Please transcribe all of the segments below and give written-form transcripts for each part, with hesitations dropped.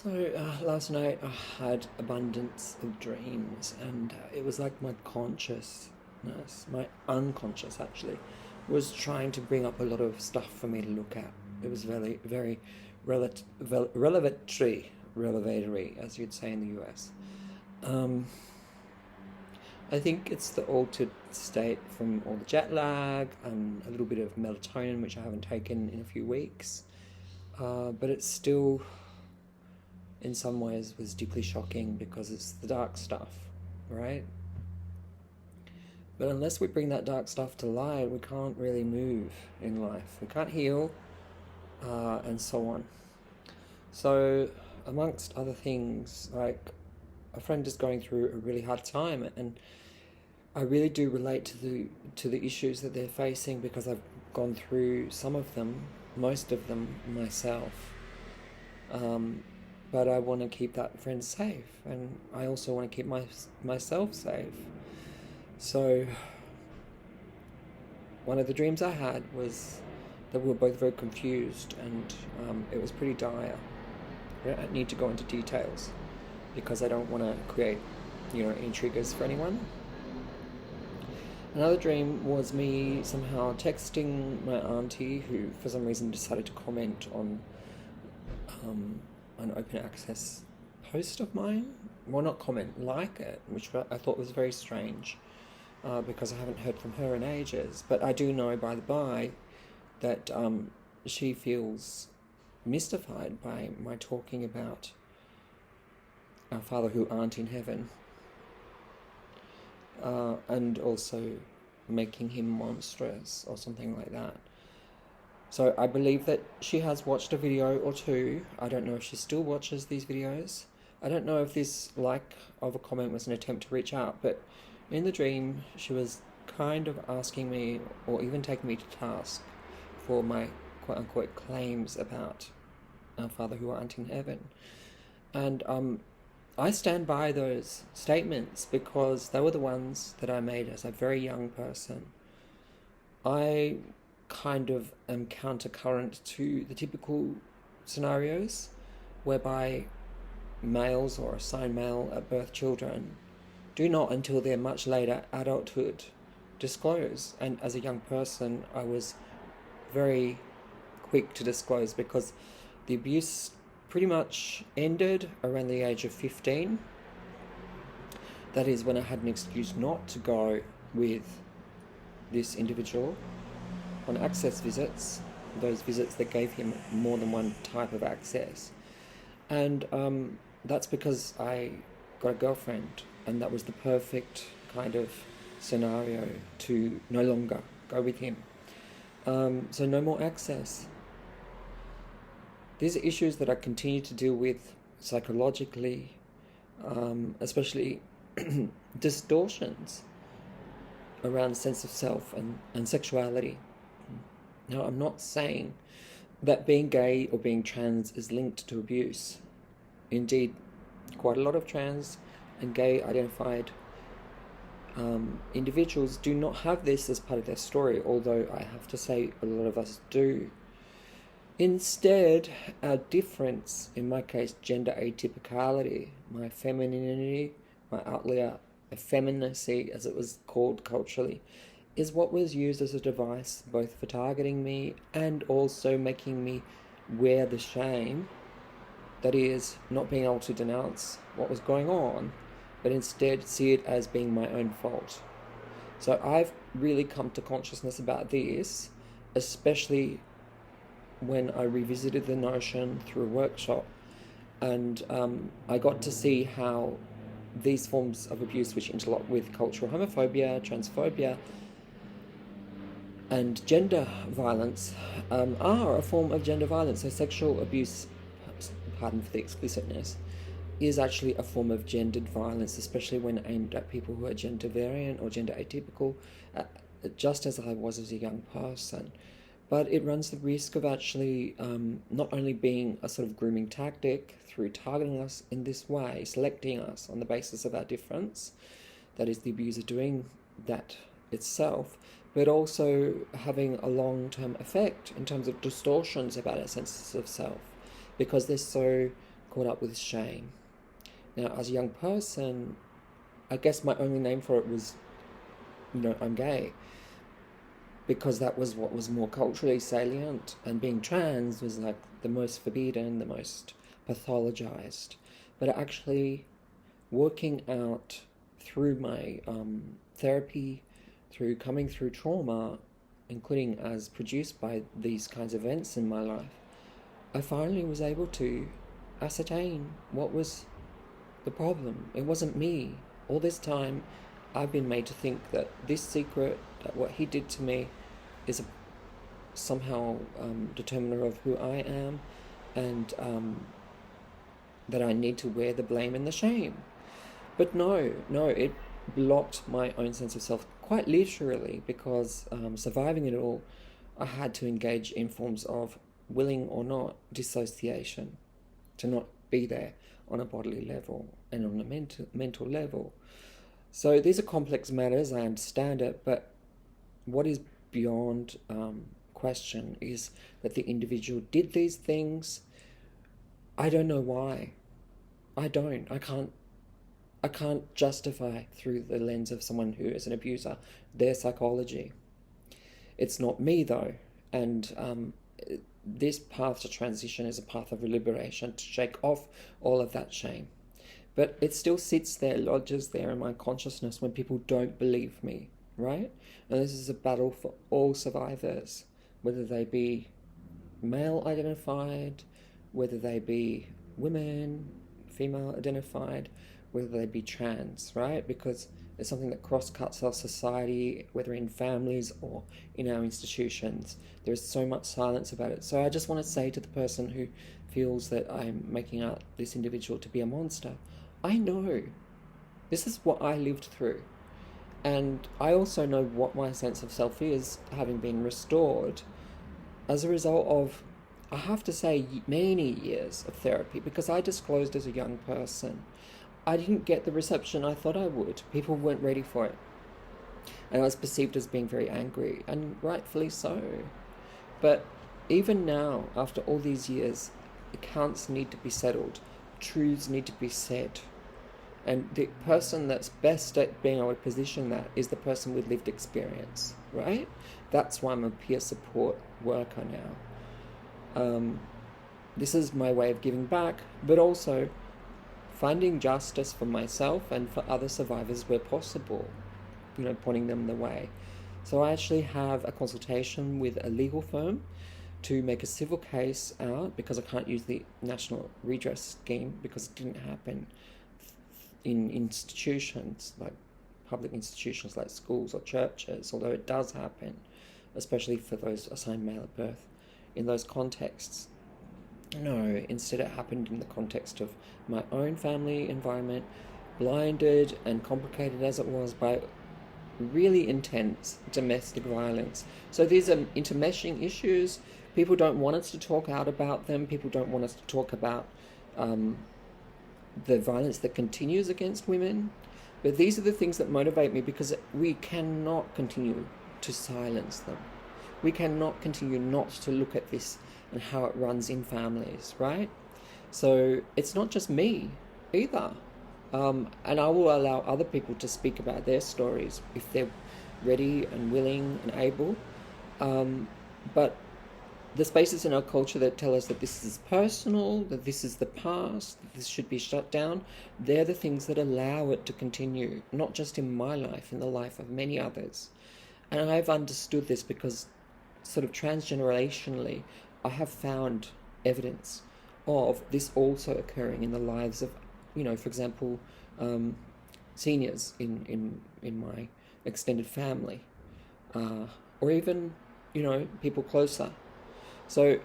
Last night I had abundance of dreams, and it was like my consciousness, my unconscious actually, was trying to bring up a lot of stuff for me to look at. It was very relevatory, as you'd say in the US. Um, I think it's the altered state from all the jet lag and a little bit of melatonin, which I haven't taken in a few weeks. But it's still, in some ways, was deeply shocking because it's the dark stuff, right? But unless we bring that dark stuff to light, we can't really move in life. We can't heal, and so on. So, amongst other things, like a friend is going through a really hard time, and I really do relate to the issues that they're facing because I've gone through some of them, most of them myself. Um, but I want to keep that friend safe, and I also want to keep myself safe. So, one of the dreams I had was that we were both very confused, and it was pretty dire. I don't need to go into details because I don't want to create, any triggers for anyone. Another dream was me somehow texting my auntie, who for some reason decided to comment on an open access post of mine. Well, not comment, like it, which I thought was very strange because I haven't heard from her in ages. But I do know, by the by, that she feels mystified by my talking about our Father who aren't in heaven, and also making him monstrous or something like that. So I believe that she has watched a video or two. I don't know if she still watches these videos. I don't know if this like of a comment was an attempt to reach out, but in the dream she was kind of asking me, or even taking me to task for my quote-unquote claims about our Father who aren't in heaven. And I stand by those statements because they were the ones that I made as a very young person. I kind of am countercurrent to the typical scenarios whereby males or assigned male at birth children do not, until their much later adulthood, disclose. And as a young person, I was very quick to disclose because the abuse pretty much ended around the age of 15. That is when I had an excuse not to go with this individual on access visits, those visits that gave him more than one type of access. And that's because I got a girlfriend, and that was the perfect kind of scenario to no longer go with him. So no more access. These are issues that I continue to deal with psychologically, especially distortions around sense of self and sexuality. Now, I'm not saying that being gay or being trans is linked to abuse. Indeed, quite a lot of trans and gay identified individuals do not have this as part of their story, although I have to say a lot of us do. Instead, our difference, in my case, gender atypicality, my femininity, my outlier effeminacy, as it was called culturally, is what was used as a device both for targeting me and also making me wear the shame, that is, not being able to denounce what was going on, but instead see it as being my own fault. So I've really come to consciousness about this, especially when I revisited the notion through a workshop, and I got to see how these forms of abuse, which interlock with cultural homophobia, transphobia, and gender violence, are a form of gender violence. So sexual abuse, pardon for the explicitness, is actually a form of gendered violence, especially when aimed at people who are gender variant or gender atypical, just as I was as a young person. But it runs the risk of actually not only being a sort of grooming tactic through targeting us in this way, selecting us on the basis of our difference, that is the abuser doing that itself, but also having a long-term effect in terms of distortions about our senses of self, because they're so caught up with shame. Now, as a young person, I guess my only name for it was, I'm gay, because that was what was more culturally salient, and being trans was like the most forbidden, the most pathologized. But actually, working out through my therapy, through coming through trauma, including as produced by these kinds of events in my life, I finally was able to ascertain what was the problem. It wasn't me. All this time, I've been made to think that this secret, that what he did to me, is somehow determiner of who I am, and that I need to wear the blame and the shame. But no, it blocked my own sense of self quite literally, because surviving it all, I had to engage in forms of, willing or not, dissociation, to not be there on a bodily level and on a mental level. So these are complex matters, I understand it, but what is beyond question is that the individual did these things. I don't know why. I can't justify through the lens of someone who is an abuser their psychology. It's not me though, and this path to transition is a path of liberation, to shake off all of that shame. But it still sits there, lodges there in my consciousness when people don't believe me, right? And this is a battle for all survivors, whether they be male identified, whether they be women, female identified, whether they be trans, right? Because it's something that cross-cuts our society, whether in families or in our institutions. There's so much silence about it. So I just want to say to the person who feels that I'm making out this individual to be a monster, I know. This is what I lived through. And I also know what my sense of self is, having been restored as a result of, I have to say, many years of therapy, because I disclosed as a young person. I didn't get the reception I thought I would. People weren't ready for it. And I was perceived as being very angry, and rightfully so. But even now, after all these years, accounts need to be settled. Truths need to be said. And the person that's best at being able to position that is the person with lived experience, right? That's why I'm a peer support worker now. This is my way of giving back, but also finding justice for myself and for other survivors where possible, pointing them the way. So I actually have a consultation with a legal firm to make a civil case out, because I can't use the National Redress Scheme because it didn't happen in institutions, like public institutions like schools or churches, although it does happen, especially for those assigned male at birth in those contexts. No, instead it happened in the context of my own family environment, blinded and complicated as it was by really intense domestic violence. So these are intermeshing issues. People don't want us to talk out about them. People don't want us to talk about the violence that continues against women. But these are the things that motivate me, because we cannot continue to silence them. We cannot continue not to look at this and how it runs in families, right? So it's not just me either. And I will allow other people to speak about their stories if they're ready and willing and able. But the spaces in our culture that tell us that this is personal, that this is the past, that this should be shut down, they're the things that allow it to continue, not just in my life, in the life of many others. And I've understood this because sort of transgenerationally, I have found evidence of this also occurring in the lives of, for example, seniors in my extended family, or even, people closer. So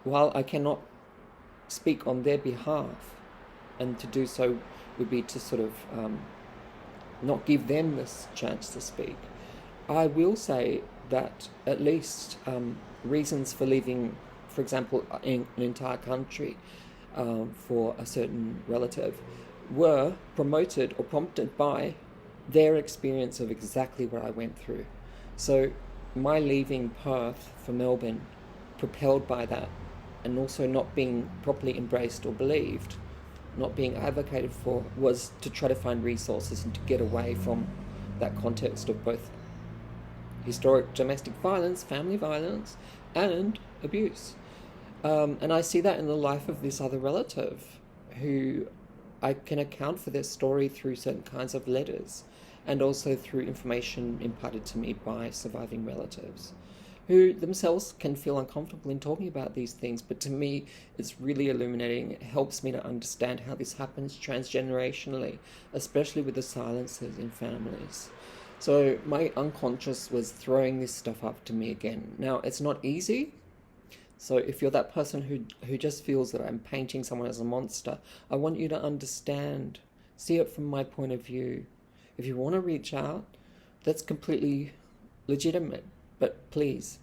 while I cannot speak on their behalf, and to do so would be to sort of not give them this chance to speak, I will say that at least reasons for leaving, for example, in an entire country for a certain relative, were promoted or prompted by their experience of exactly what I went through. So my leaving Perth for Melbourne, propelled by that, and also not being properly embraced or believed, not being advocated for, was to try to find resources and to get away from that context of both historic domestic violence, family violence, and abuse. And I see that in the life of this other relative who I can account for their story through certain kinds of letters and also through information imparted to me by surviving relatives who themselves can feel uncomfortable in talking about these things. But to me, it's really illuminating. It helps me to understand how this happens transgenerationally, especially with the silences in families. So my unconscious was throwing this stuff up to me again. Now, it's not easy. So if you're that person who just feels that I'm painting someone as a monster, I want you to understand, see it from my point of view. If you want to reach out, that's completely legitimate. But please,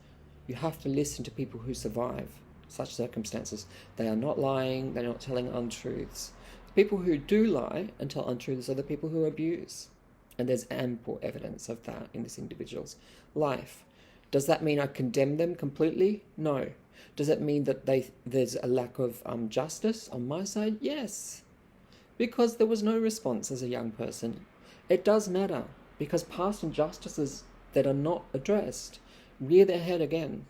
you have to listen to people who survive such circumstances. They are not lying, they're not telling untruths. The people who do lie and tell untruths are the people who abuse. And there's ample evidence of that in this individual's life. Does that mean I condemn them completely? No. Does it mean that there's a lack of justice on my side? Yes. Because there was no response as a young person. It does matter, because past injustices that are not addressed rear their head again.